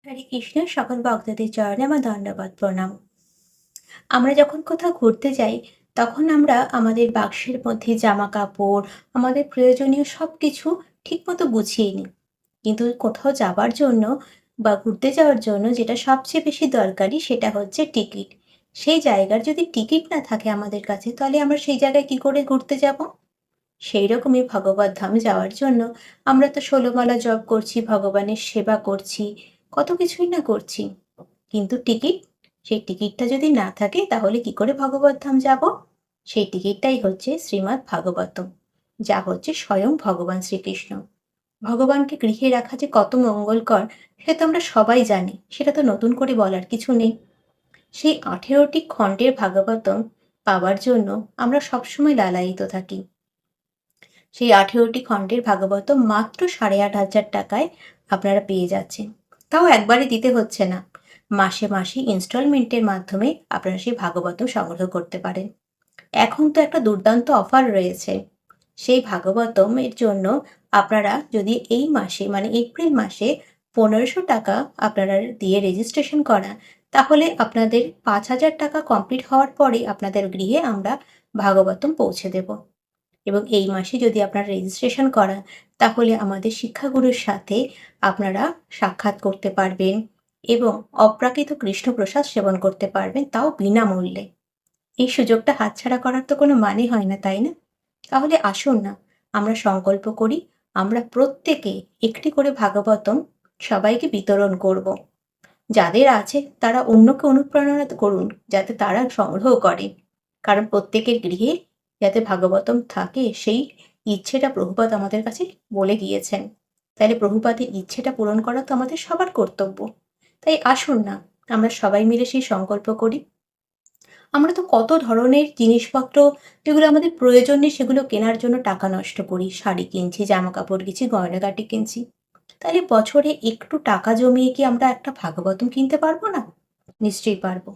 হরে কৃষ্ণ, সকল ভক্তদের চরণে আমার দণ্ডবত প্রণাম। আমরা যখন কোথাও ঘুরতে যাই, তখন আমরা আমাদের বাক্সের মধ্যে জামা কাপড়, আমাদের প্রয়োজনীয় সবকিছু ঠিকমতো গুছিয়ে নিই। কিন্তু কোথাও যাবার জন্য বা ঘুরতে যাওয়ার জন্য যেটা সবচেয়ে বেশি দরকারি সেটা হচ্ছে টিকিট। সেই জায়গার যদি টিকিট না থাকে আমাদের কাছে, তাহলে আমরা সেই জায়গায় কি করে ঘুরতে যাব? সেই রকমই ভগবত ধাম যাওয়ার জন্য আমরা তো ষোলমালা জপ করছি, ভগবানের সেবা করছি, কত কিছুই না করছি। কিন্তু টিকিট, সেই টিকিটটা যদি না থাকে তাহলে কি করে ভগবত ধাম যাব? সেই টিকিটটাই হচ্ছে শ্রীমদ্ ভাগবতম, যা হচ্ছে স্বয়ং ভগবান শ্রীকৃষ্ণ। ভগবানকে গৃহে রাখা যে কত মঙ্গলকর সেটা তো আমরা সবাই জানি, সেটা তো নতুন করে বলার কিছু নেই। সেই 18টি খণ্ডের ভাগবতম পাওয়ার জন্য আমরা সবসময় লালায়িত থাকি। সেই 18টি খণ্ডের ভাগবতম মাত্র 8,500 টাকায় আপনারা পেয়ে যাচ্ছেন। তাও একবারে দিতে হচ্ছে না, মাসে মাসে ইনস্টলমেন্টের মাধ্যমে আপনারা সেই ভাগবতম সংগ্রহ করতে পারেন। এখন তো একটা দুর্দান্ত অফার রয়েছে। সেই ভাগবতমের জন্য আপনারা যদি এই মাসে মানে এপ্রিল মাসে 1500 টাকা আপনারা দিয়ে রেজিস্ট্রেশন করান, তাহলে আপনাদের 5,000 টাকা কমপ্লিট হওয়ার পরে আপনাদের গৃহে আমরা ভাগবতম পৌঁছে দেব। এবং এই মাসে যদি আপনারা রেজিস্ট্রেশন করান, তাহলে আমাদের শিক্ষাগুরুর সাথে আপনারা সাক্ষাৎ করতে পারবেন এবং অপ্রাকৃত কৃষ্ণপ্রসাদ সেবন করতে পারবেন, তাও বিনামূল্যে। এই সুযোগটা হাতছাড়া করার তো কোনো মানে হয় না, তাই না? তাহলে আসুন না, আমরা সংকল্প করি, আমরা প্রত্যেকে একটি করে ভাগবতম সবাইকে বিতরণ করব। যাদের আছে তারা অন্যকে অনুপ্রেরণা করুন যাতে তারা সংগ্রহ করে। কারণ প্রত্যেকের গৃহে যাতে ভাগবতম থাকে সেই ইচ্ছেটা প্রভুপাদ আমাদের কাছে বলে গিয়েছেন। তাইলে প্রভুপাদের ইচ্ছেটা পূরণ করা তো আমাদের সবার কর্তব্য। তাই আসুন না, আমরা সবাই মিলে সেই সংকল্প করি। আমরা তো কত ধরনের জিনিসপত্র যেগুলো আমাদের প্রয়োজন নেই সেগুলো কেনার জন্য টাকা নষ্ট করি। শাড়ি কিনছি, জামা কাপড় কিনছি, গয়নাগাটি কিনছি। তাহলে বছরে একটু টাকা জমিয়ে কি আমরা একটা ভাগবতম কিনতে পারবো না? নিশ্চয়ই পারবো।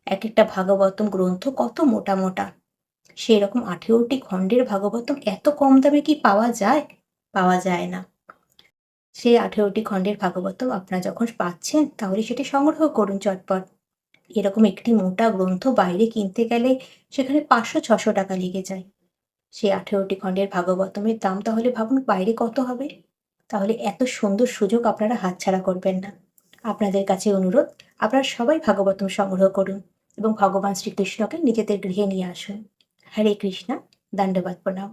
এক একটা ভাগবতম গ্রন্থ কত মোটা মোটা। সেরকম 18টি খণ্ডের ভাগবতম এত কম দামে কি পাওয়া যায়? পাওয়া যায় না। সেই 18টি খণ্ডের ভাগবতম আপনারা যখন পাচ্ছেন তাহলে সেটি সংগ্রহ করুন চটপট। এরকম একটি মোটা গ্রন্থ বাইরে কিনতে গেলে সেখানে 500-600 টাকা লেগে যায়। সেই 18টি খণ্ডের ভাগবতমের দাম তাহলে ভাবুন বাইরে কত হবে? তাহলে এত সুন্দর সুযোগ আপনারা হাতছাড়া করবেন না। আপনাদের কাছে অনুরোধ, আপনারা সবাই ভাগবতম সংগ্রহ করুন এবং ভগবান শ্রীকৃষ্ণকে নিজেদের গৃহে নিয়ে আসুন। হরে কৃষ্ণা, দণ্ডবত প্রণাম।